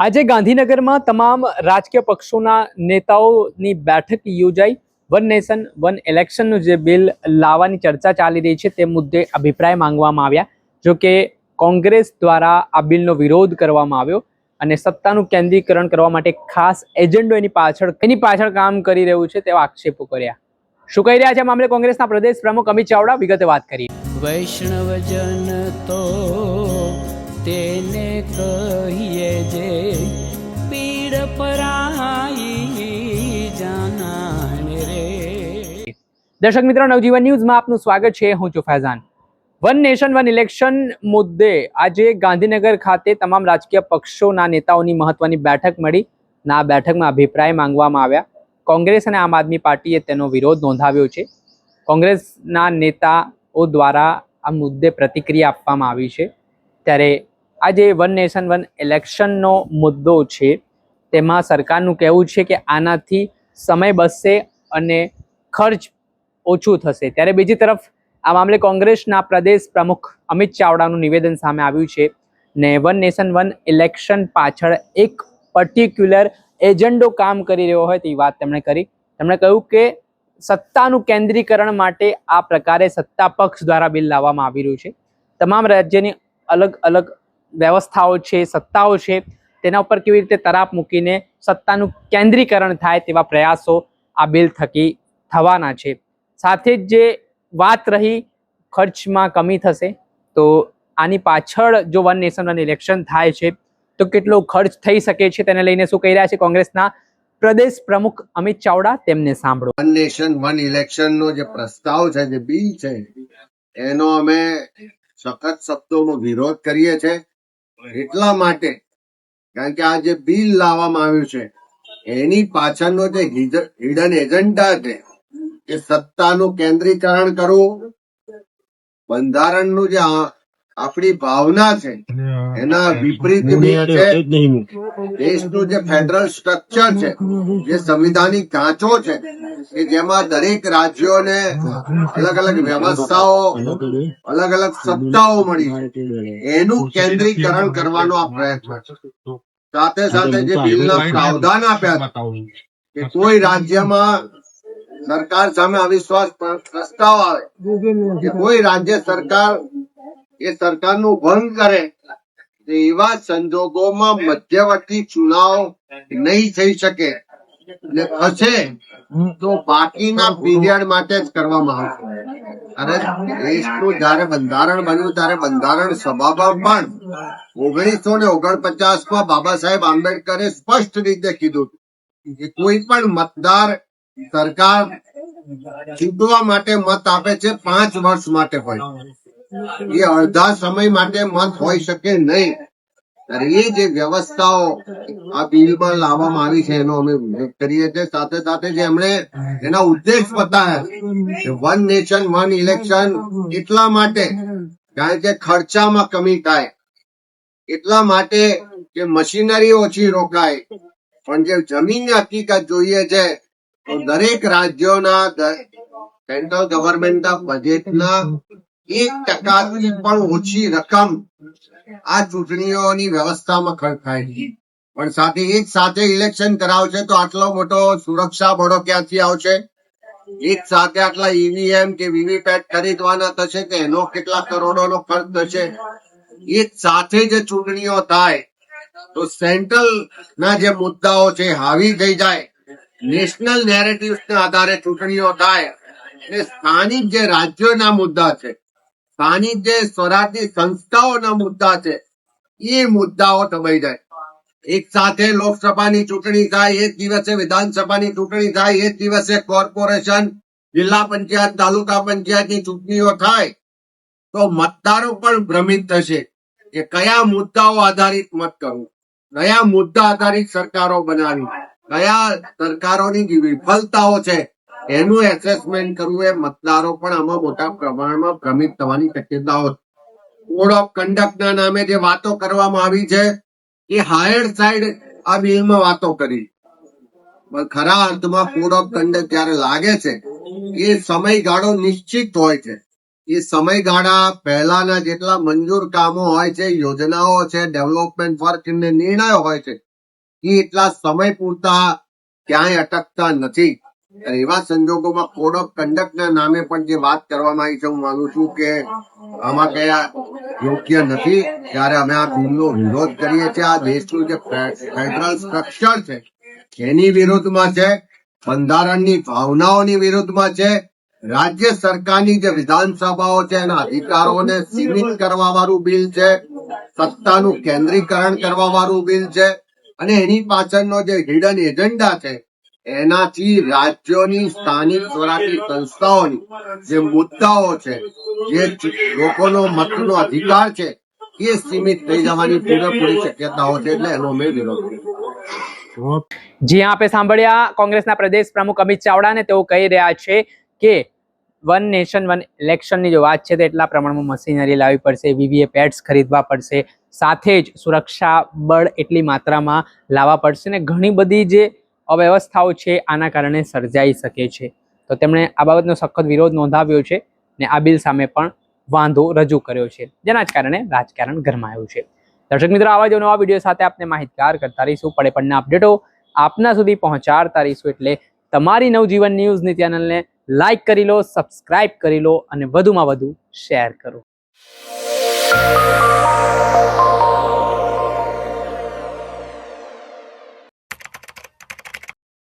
આજે ગાંધીનગરમાં તમામ રાજકીય પક્ષોના નેતાઓની બેઠક યોજાઈ. વન નેશન વન ઇલેક્શનનું જે બિલ લાવવાની ચર્ચા ચાલી રહી છે તે મુદ્દે અભિપ્રાય માંગવામાં આવ્યા. જો કે કોંગ્રેસ દ્વારા આ બિલનો વિરોધ કરવામાં આવ્યો અને સત્તાનું કેન્દ્રીકરણ કરવા માટે ખાસ એજન્ડો એની પાછળ કામ કરી રહ્યું છે તેવા આક્ષેપો કર્યા. શું કહી રહ્યા છે મામલે કોંગ્રેસના પ્રદેશ પ્રમુખ અમિત ચાવડા, વિગતે વાત કરીએ. વૈષ્ણવજન તો તેને કહીએ જે પીડ પરાઈ જાનાને રે. દર્શક મિત્રો, નવજીવન ન્યૂઝમાં આપનું સ્વાગત છે. હું છું Faizan. One nation one election મુદ્દે આજે ગાંધીનગર ખાતે તમામ રાજકીય પક્ષોના નેતાઓની મહત્વની બેઠક મળી. આ બેઠકમાં અભિપ્રાય માંગવામાં આવ્યા. કોંગ્રેસ અને આમ આદમી પાર્ટીએ તેનો વિરોધ નોંધાવ્યો છે. કોંગ્રેસના નેતાઓ દ્વારા આ મુદ્દે પ્રતિક્રિયા આપવામાં આવી છે. ત્યારે આજે વન નેશન વન ઇલેક્શનનો મુદ્દો છે તેમાં સરકારનું કહેવું છે કે આનાથી સમય બચશે અને ખર્ચ ઓછું થશે. ત્યારે બીજી તરફ આ મામલે કોંગ્રેસના પ્રદેશ પ્રમુખ અમિત ચાવડાનું નિવેદન સામે આવ્યું છે ને વન નેશન વન ઇલેક્શન પાછળ એક પર્ટિક્યુલર એજન્ડો કામ કરી રહ્યો હોય તેવી વાત તેમણે કરી. તેમણે કહ્યું કે સત્તાનું કેન્દ્રીકરણ માટે આ પ્રકારે સત્તા પક્ષ દ્વારા બિલ લાવવામાં આવી રહ્યું છે. તમામ રાજ્યની અલગ અલગ વ્યવસ્થાઓ છે, સત્તાઓ છે, તેના ઉપર કેવી રીતે તરાપ મૂકીને સત્તાનું કેન્દ્રીકરણ થાય તેવા પ્રયાસો આ બિલ થકી થવાના છે. સાથે જ જે વાત રહી ખર્ચમાં કમી થશે, તો આની પાછળ જો વન નેશન વન ઇલેક્શન થાય છે તો કેટલો ખર્ચ થઈ શકે છે તેને લઈને શું કહી રહ્યા છે કોંગ્રેસના પ્રદેશ પ્રમુખ અમિત ચાવડા, તેમને સાંભળો. વન નેશન વન ઇલેક્શન નો જે પ્રસ્તાવ છે, જે બિલ છે, એનો અમે સખત શબ્દોમાં વિરોધ કરીએ છીએ. એટલા માટે કારણ કે આ જે બિલ લાવવામાં આવ્યું છે એની પાછળનો જે હિડન એજન્ડા છે એ સત્તાનું કેન્દ્રીકરણ કરવું, બંધારણનું જે આપણી ભાવના છે એના વિપરીત છે. દેશનું જે ફેડરલ સ્ટ્રક્ચર છે, જે સંવિધાનિક ઢાંચો છે કે જેમાં દરેક રાજ્યોને અલગ અલગ વ્યવસ્થાઓ, અલગ અલગ સત્તાઓ મળી છે, એનું કેન્દ્રીકરણ કરવાનો આ પ્રયત્ન છે. સાથે સાથે જે બિલના પ્રાવધાન આપ્યા કે કોઈ રાજ્યમાં સરકાર સામે અવિશ્વાસ પ્રસ્તાવ આવે કે કોઈ રાજ્ય સરકાર એ સરકારનું ભંગ કરે, એવા સંજોગોમાં મધ્યવર્તી ચુનાવ નહીં થઈ શકે અને થશે તો બાકીના પીરિયડ માટે જ કરવામાં આવશે. અને દેશનું જયારે બંધારણ બન્યું ત્યારે બંધારણ સભામાં પણ 1949માં બાબા સાહેબ આંબેડકરે સ્પષ્ટ રીતે કીધું કે કોઈ પણ મતદાર સરકાર ચૂંટવા માટે મત આપે છે 5 વર્ષ માટે હોય, એ અડધા સમય માટે મત હોઈ શકે નહીં. એ જે વ્યવસ્થાઓ આ બિલમાં લાવવામાં આવી છે એનો અમે વિરોધ કરીએ છીએ. સાથે સાથે જે એમણે એના ઉદ્દેશ બતાવ્યા વન નેશન વન ઇલેક્શન એટલા માટે કારણ કે ખર્ચામાં કમી થાય, એટલા માટે કે મશીનરી ઓછી રોકાય, પણ જે જમીનની હકીકત જોઈએ છે તો દરેક રાજ્યોના સેન્ટ્રલ ગવર્મેન્ટના બજેટના 1% પણ ઓછી રકમ આ ચૂંટણીઓની વ્યવસ્થામાં ખર્ચ થાય છે. પણ સાથે એક સાથે ઇલેક્શન કરાવશે તો આટલો મોટો સુરક્ષા બળો ક્યાંથી આવશે? એક સાથે આટલા ઈવીએમ કે વીવીપેટ ખરીદવાના થશે કે એનો કેટલા કરોડોનો ખર્ચ થશે? એક સાથે જે ચૂંટણીઓ થાય તો સેન્ટ્રલ ના જે મુદ્દાઓ છે હાવી થઈ જાય, નેશનલ નેરેટિવ્સ ના આધારે ચૂંટણીઓ થાય અને સ્થાનિક જે રાજ્યોના મુદ્દા છે, સ્થાનિક જે સ્વરાજની સંસ્થાઓના મુદ્દા છે, એ મુદ્દાઓ દબાઈ જાય. એક સાથે લોકસભાની ચૂંટણી થાય, એક દિવસે વિધાનસભાની ચૂંટણી થાય, એક દિવસે કોર્પોરેશન, જિલ્લા પંચાયત, તાલુકા પંચાયતની ચૂંટણીઓ થાય તો મતદારો પણ ભ્રમિત થશે કે કયા મુદ્દાઓ આધારિત મત કરવું, કયા મુદ્દા આધારિત સરકારો બનાવી, કયા સરકારોની વિફળતાઓ છે એનું એસેસમેન્ટ કરવું. એ મતદારો પણ આમાં મોટા પ્રમાણમાં ભ્રમિત થવાની શક્યતાઓ. કોડ ઓફ કન્ડક્ટના નામે જે વાતો કરવામાં આવી છે એ હાયર સાઈડ આ બિલમાં વાતો કરી, પણ ખરા અર્થમાં કોડ ઓફ કન્ડક્ટ જયારે લાગે છે એ સમયગાળો નિશ્ચિત હોય છે. એ સમયગાળા પહેલાના જેટલા મંજૂર કામો હોય છે, યોજનાઓ છે, ડેવલપમેન્ટ વર્ક ને નિર્ણયો હોય છે, એ એટલા સમય પૂરતા ક્યાંય અટકતા નથી. એવા સંજોગોમાં કોડ ઓફ કન્ડક્ટના નામે પણ જે વાત કરવામાં આવી છે, હું માનું છું કે આમાં કયા યોગ્ય નથી. ત્યારે અમે આ બિલનો વિરોધ કરીએ છીએ. આ દેશનું જે ફેડરલ સ્ટ્રક્ચર છે એની વિરુદ્ધમાં છે, બંધારણની ભાવનાઓની વિરુદ્ધમાં છે, રાજ્ય સરકારની જે વિધાનસભાઓ છે એના અધિકારોને સીમિત કરવા વાળું બિલ છે, સત્તાનું કેન્દ્રીકરણ કરવા વાળું બિલ છે, અને એની પાછળનો જે હિડન એજન્ડા છે એનાથી રાજ્યોની સ્થાનિક સ્વરાજની સંસ્થાઓની જે મુદ્દાઓ છે, જે લોકોનો મતનો અધિકાર છે એ સીમિત થઈ જવાની પૂરેપૂરી શક્યતાઓ છે. એટલે એનો અમે વિરોધ કરીએ. જી હા, આપે સાંભળ્યા કોંગ્રેસના પ્રદેશ પ્રમુખ અમિત ચાવડાને. તેઓ કહી રહ્યા છે કે વન નેશન વન ઇલેક્શનની જો વાત છે તો એટલા પ્રમાણમાં મશીનરી લાવવી પડશે, વીવીપેટ્સ ખરીદવા પડશે, સાથે જ સુરક્ષા બળ એટલી માત્રામાં લાવવા પડશે ને ઘણી બધી જે અવ્યવસ્થાઓ છે આના કારણે સર્જાઈ શકે છે. તો તેમણે આ બાબતનો સખત વિરોધ નોંધાવ્યો છે ને આ બિલ સામે પણ વાંધો રજૂ કર્યો છે, જેના જ કારણે રાજકારણ ગરમાયું છે. દર્શક મિત્રો, આવા જ નવા વિડીયો સાથે આપને માહિતગાર કરતા રહીશું, પડે પડના અપડેટો આપના સુધી પહોંચાડતા રહીશું. એટલે તમારી નવજીવન ન્યૂઝની ચેનલને લાઈક કરી લો, સબસ્ક્રાઇબ કરી લો અને વધુમાં વધુ શેર કરો.